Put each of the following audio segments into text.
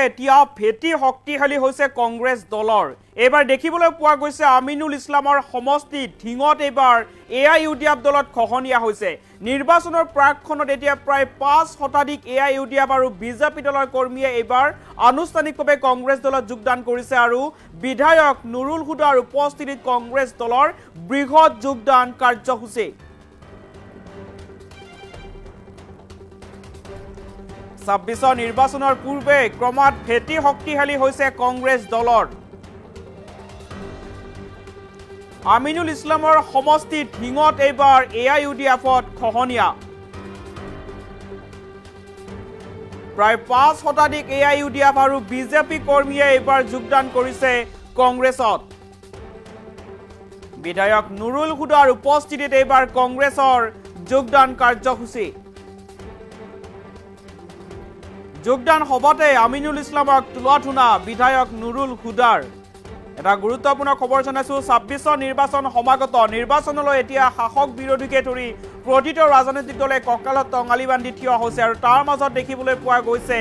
এতিয়া ভেটি শক্তিশালী হৈছে কংগ্ৰেছ দলৰ। এইবাৰ দেখিবলৈ পোৱা গৈছে আমিনুল ইছলামৰ সমষ্টি ঢিঙত এইবাৰ AIUDF দলত খহনীয়া হৈছে। নিৰ্বাচনৰ প্ৰাকখনত এতিয়া প্ৰায় 5 শতাধিক AIUDF আৰু বিজেপি দলৰ কৰ্মীয়ে এইবাৰ আনুষ্ঠানিকভাৱে কংগ্ৰেছ দলত যোগদান কৰিছে আৰু বিধায়ক নুৰুল হুদাৰ উপস্থিতিত কংগ্ৰেছ দলৰ বৃহৎ যোগদান কাৰ্যসূচী। 26 নিৰ্বাচনৰ পূৰ্বে ক্ৰমাৎ ভেটি শক্তিশালী হৈছে কংগ্ৰেছ দলৰ। আমিনুল ইছলামৰ সমষ্টি ঢিঙত এইবাৰ AIUDFত খহনীয়া। প্ৰায় 5 শতাধিক AIUDF আৰু বিজেপি কৰ্মীয়ে এইবাৰ যোগদান কৰিছে কংগ্ৰেছত। বিধায়ক নুৰুল হুদাৰ উপস্থিতিত এইবাৰ কংগ্ৰেছৰ যোগদান কাৰ্যসূচী। যোগদান সভাতে আমিনুল ইছলামক তুলাধুনা বিধায়ক নুৰুল হুদাৰ। এটা গুৰুত্বপূৰ্ণ খবৰ জনাইছো, 26 নিৰ্বাচন সমাগত। নিৰ্বাচনলৈ এতিয়া শাসক বিৰোধীকে ধৰি প্ৰতিটো ৰাজনৈতিক দলে কঁকালত টঙালি বান্ধি থিয় হৈছে আৰু তাৰ মাজত দেখিবলৈ পোৱা গৈছে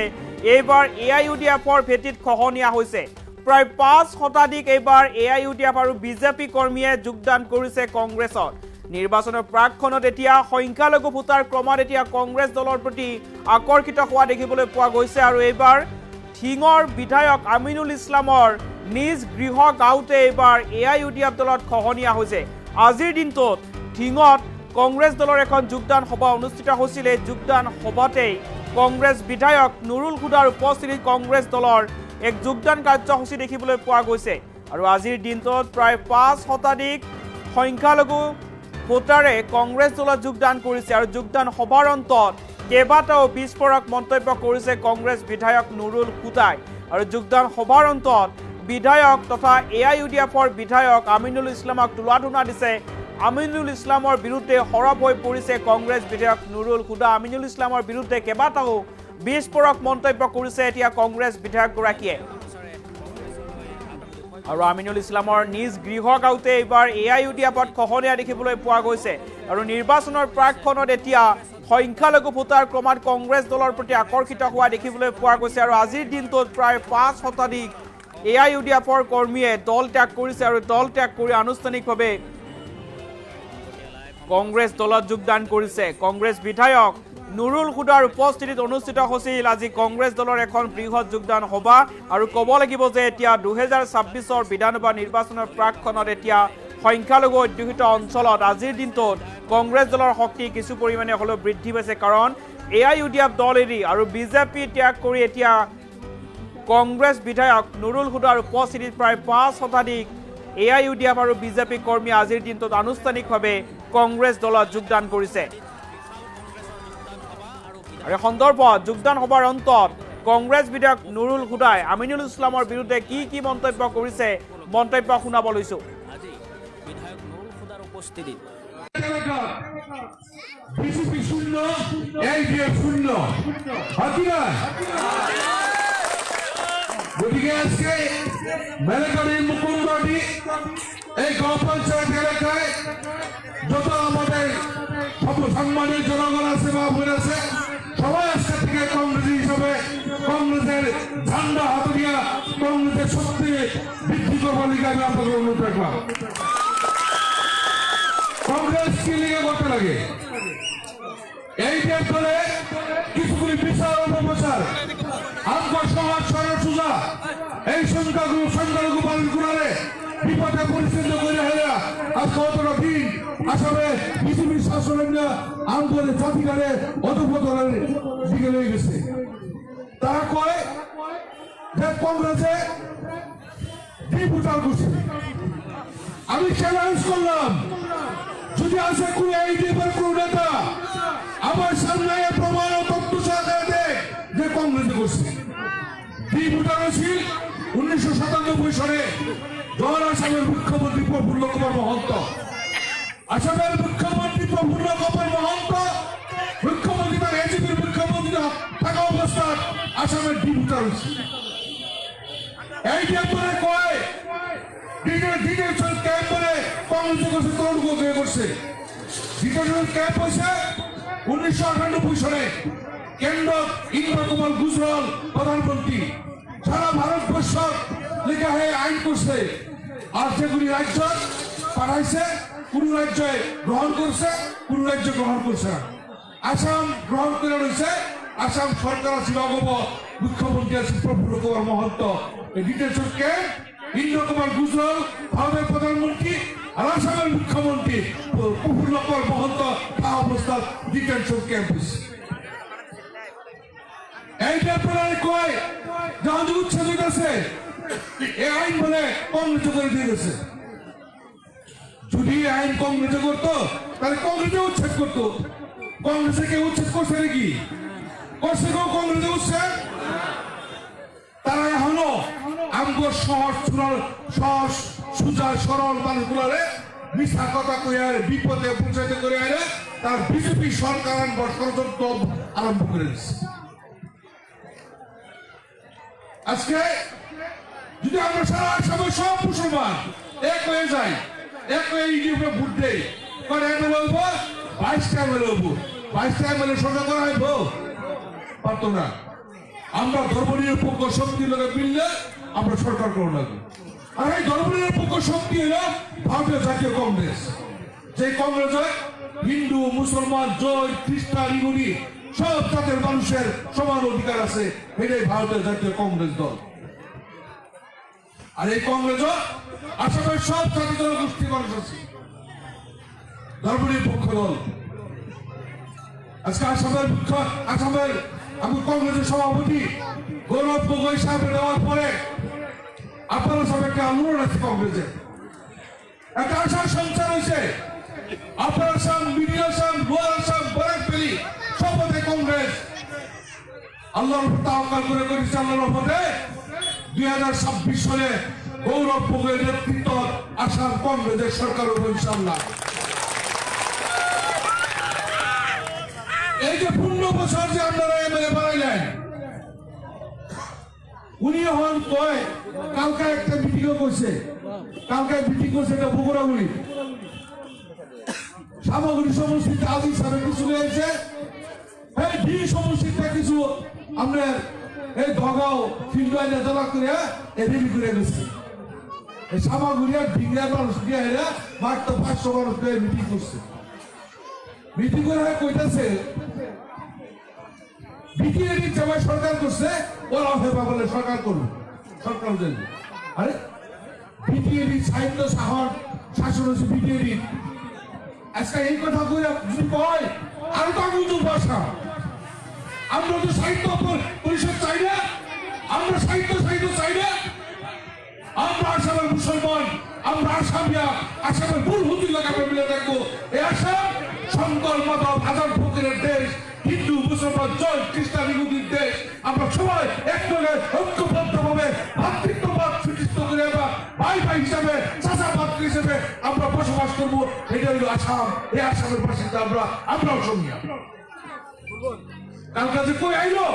এইবাৰ AIUDFৰ ভেটিত খহনীয়া হৈছে। প্ৰায় 5 শতাধিক এইবাৰ AIUDF আৰু বিজেপি কৰ্মীয়ে যোগদান কৰিছে কংগ্ৰেছত। নিৰ্বাচনৰ প্ৰাকখনত এতিয়া সংখ্যালঘু ভোটাৰ ক্ৰমাৎ এতিয়া কংগ্ৰেছ দলৰ প্ৰতি আকৰ্ষিত হোৱা দেখিবলৈ পোৱা গৈছে আৰু এইবাৰ ঢিঙৰ বিধায়ক আমিনুল ইছলামৰ নিজ গৃহ গাঁৱতে এইবাৰ AIUDF দলত খহনীয়া হৈছে। আজিৰ দিনটোত ঢিঙত কংগ্ৰেছ দলৰ এখন যোগদান সভা অনুষ্ঠিত হৈছিল। এই যোগদান সভাতেই কংগ্ৰেছ বিধায়ক নুৰুল হুদাৰ উপস্থিতিত কংগ্ৰেছ দলৰ এক যোগদান কাৰ্যসূচী দেখিবলৈ পোৱা গৈছে আৰু আজিৰ দিনটোত প্ৰায় 5 শতাধিক সংখ্যালঘু ভোটাৰে কংগ্ৰেছ দলত যোগদান কৰিছে আৰু যোগদান সভাৰ অন্তত কেইবাটাও বিস্ফোৰক মন্তব্য কৰিছে কংগ্ৰেছ বিধায়ক নুৰুল হুদাই আৰু যোগদান সভাৰ অন্তত বিধায়ক তথা AIUDFৰ বিধায়ক আমিনুল ইছলামক তুলাধুনা দিছে। আমিনুল ইছলামৰ বিৰুদ্ধে সৰব হৈ পৰিছে কংগ্ৰেছ বিধায়ক নুৰুল হুদা। আমিনুল ইছলামৰ বিৰুদ্ধে কেইবাটাও বিস্ফোৰক মন্তব্য কৰিছে এতিয়া কংগ্ৰেছ বিধায়কগৰাকীয়ে আৰু আমিনুল ইছলামৰ নিজ গৃহ গাঁৱতে এইবাৰ AIUDFত খহনীয়া দেখিবলৈ পোৱা গৈছে আৰু নিৰ্বাচনৰ প্ৰাকখনত এতিয়া সংখ্যালঘু ভোটাৰ ক্ৰমাৎ কংগ্ৰেছ দলৰ প্ৰতি আকৰ্ষিত হোৱা দেখিবলৈ পোৱা গৈছে আৰু আজিৰ দিনটোত প্ৰায় 5 শতাধিক AIUDFৰ কৰ্মীয়ে দল ত্যাগ কৰিছে আৰু দল ত্যাগ কৰি আনুষ্ঠানিকভাৱে কংগ্ৰেছ দলত যোগদান কৰিছে। কংগ্ৰেছ বিধায়ক নুৰুল হুদাৰ উপস্থিতিত অনুষ্ঠিত হৈছিল আজি কংগ্ৰেছ দলৰ এখন বৃহৎ যোগদান সভা আৰু ক'ব লাগিব যে এতিয়া 2026 বিধানসভা নিৰ্বাচনৰ প্ৰাকখনত এতিয়া সংখ্যালঘু অধ্যুষিত অঞ্চলত আজিৰ দিনটোত কংগ্ৰেছ দলৰ শক্তি কিছু পৰিমাণে হ'লেও বৃদ্ধি পাইছে, কাৰণ AIUDF দল এৰি আৰু বিজেপি ত্যাগ কৰি এতিয়া কংগ্ৰেছ বিধায়ক নুৰুল হুদাৰ উপস্থিতিত প্ৰায় 5 শতাধিক AIUDF আৰু বিজেপি কৰ্মী আজিৰ দিনটোত আনুষ্ঠানিকভাৱে কংগ্ৰেছ দলত যোগদান কৰিছে। আৰু সন্দৰ্ভত যোগদান সভাৰ অন্তত কংগ্ৰেছ বিধায়ক নুৰুল হুদাই আমিনুল ইছলামৰ বিৰুদ্ধে কি মন্তব্য কৰিছে মন্তব্য শুনাব লৈছো। বিধায়ক নুৰুল হুদাৰ উপস্থিতিত বিজেপি শূন্য, AIUDF শূন্য, গতিকে আজকে মেলেকানির মুকুন্দটি এই গাঁও পঞ্চায়েত এলাকায় যত আমাদের সম্মানের জনগণ আছে বা বোন আছে সবাই আজকে থেকে কংগ্রেস হিসাবে কংগ্রেসের ঝান্ডা হাতে নিয়ে কংগ্রেসের শক্তি বৃদ্ধি করবার লিগে আমি আপনাকে অনুরোধ রাখলাম। কংগ্রেস কি লিগে করতে লাগে এই দলে কিছুগুলি বিচার অপপ্রচার আমার সমাজ সরল সুজা এই সংখ্যালঘু পালন করে বিপদে পরিচিত করে হেরা আর কতটা দিন আসলে পৃথিবীর শাসনের আন্দোলনের জাতিকারে অধপতনের দিকে রয়ে গেছে। তারা কয় যে কংগ্রেসে ভোটার করছে। আমি চ্যালেঞ্জ করলাম, যদি আছে কোন AIUDFের কোন নেতা আমার সামনে প্রমাণ ও তথ্য সহকারে দেয় যে কংগ্রেসে করছে। ভোটার ছিল 1997 সালে যখন আসামের মুখ্যমন্ত্রী প্রফুল্ল কুমার মহন্ত, আসামের মুখ্যমন্ত্রী প্রফুল্ল কুমার মহন্ত মুখ্যমন্ত্রী বা AGPর মুখ্যমন্ত্রী থাকা অবস্থায় আসামের ভোটার হয়েছে। AIUDF কয় ডিটেনশন ক্যাম্প বলে কংগ্রেস করছে, তরুণ করছে। ডিটেনশন ক্যাম্প হয়েছে 1998 সালে কেন্দ্র ইন্দ্র কুমার গুজরাল প্রধানমন্ত্রী করছে, আর যেগুলি রাজ্য পাঠাইছে কোন রাজ্যে গ্রহণ করছে, কোন রাজ্য গ্রহণ করছে না। আসাম গ্রহণ করে রয়েছে, আসাম সরকার আছে নগব মুখ্যমন্ত্রী আছে প্রফুল্ল কুমার মহন্ত, এই ডিটেনশন ক্যাম্প ইন্দ্র কুমার গুজরাল ভারতের প্রধানমন্ত্রী আর আসামের মুখ্যমন্ত্রী প্রফুল্ল কুমার মহন্ত অবস্থা ডিটেনশন ক্যাম্প। এইটা প্রণালী কয় যখন উচ্ছেদ হইতেছে এই আইন বলে কংগ্রেস করে দিয়ে গেছে। যদি আইন কংগ্রেস করতো তাহলে কংগ্রেসে উচ্ছেদ করতো। কংগ্রেসে কেউ উচ্ছেদ করছে নাকি? করছে কেউ কংগ্রেসে উচ্ছেদ? তারা এখনো আমগো সহজ সুজা সরল মানুষগুলারে মিথ্যা কথা কইয়া বিপদে পৌঁছাতে করে আনে তার বিজেপি সরকার ষড়যন্ত্র আরম্ভ করে দিচ্ছে। আজকে যদি আমরা সারা আসামের সব মুসলমান এক হয়ে যাই, এক হয়ে ইউনিয়নে ভোট দেই, করে এমএলএ হইব 22টা এমএলএ হইব, 22টা এমএলএ সরকার করা হইব পারতো না। আমরা ধর্মনিরপেক্ষ শক্তি লোকে মিললে আমরা সরকার করবো লাগবে। আর এই ধর্মনিরপেক্ষ শক্তি হলো ভারতীয় জাতীয় কংগ্রেস। যে কংগ্রেস হিন্দু মুসলমান জৈন খ্রিস্টান ইহুদি সব জাতের মানুষের সমান অধিকার আছে, এটাই ভারতীয় জাতীয় কংগ্রেস দল। আর এই কংগ্রেস আসামের সব জাতি জনগোষ্ঠী মানুষ আছে, ধর্মনিরপেক্ষ দল। আজকে আসামের আমি কংগ্রেসের সভাপতি গৌরব গগৈ সাহেব দেওয়ার পরে আপনারা সব একটা আন্দোলন আছে কংগ্রেসের, একটা আশার সঞ্চার হয়েছে। আপার আসাম, মিডিল আসাম, লোয়ার আসাম, বরাকবেলি সবতে কংগ্রেস আল্লাহর তাওয়াক্কুল করে করেছে। আল্লাহর রহমতে 2026 সালে গৌরব গগৈর নেতৃত্ব আসাম কংগ্রেসের সরকার হবে ইনশাআল্লাহ। এই যে 15 বছর যে আপনারা এমএলএ বানাইলেন, উনি এখন কয় কালকে একটা মিটিং করছে, কালকে মিটিং করছে এটা বগুড়াগুড়ি সামগ্রী সমষ্টিতে আজিজ সাহেব কিছু রয়েছে, এই ডি সমষ্টিতে কিছু আমরা এই দগাও ফিল্ডাইনে জমা করে রেডি করে গেছে। এই সামগ্রী ডিগ্রা মানুষ দিয়ে মাত্র 500 মানুষ মিটিং করছে। মিটিং করে কইতেছে বিটিএডি যেমন সরকার করছে ওরা হেবা বলে সরকার করবে, সরকার দেবে। আরে বিটিএডি সাহিত্য শাসন হচ্ছে বিটিএডি। আজকে এই কথা কই যদি কয় আর তো বুঝু ভাষা, আমরা তো সাহিত্য পরিষদ চাই না, আমরা সাহিত্য চাই না। আমরা আসামের মুসলমান, আমরা আসামিয়া, আসামের ভুল হুতি লাগাবে মিলে দেখবো। এই আসাম শঙ্কর মাধব হাজার ফকিরের দেশ, হিন্দু মুসলমান জৈন খ্রিস্টান ইহুদির দেশ। আমরা সবাই একসঙ্গে ঐক্যবদ্ধ ভাবে ভাতৃত্ববাদ সৃষ্টি করে ভাই ভাই হিসাবে চাচা ভাতৃ হিসেবে আমরা বসবাস করবো। এটা হলো আসাম। এই আসামের বাসিন্দা আমরাও সঙ্গী। কাল কাছে কই আইলো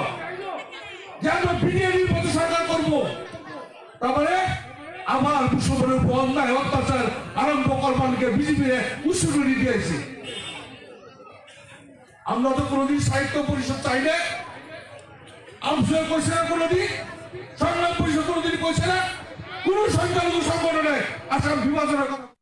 যে আমরা বিরিয়ানির মতো সরকার করবো, তারপরে আমার মুসলমানের উপর অন্যায় অত্যাচার আরম্ভ করবানকে বিজেপি উৎসুরি দিয়েছে। আমরা তো কোনদিন সাহিত্য পরিষদ চাই না, আমসর কইছে না, কোনদিন সংগ্রাম পরিষদ কোনদিন কইছে না, কোন সংখ্যালঘু সংগঠনে আসাম বিভাজনের কথা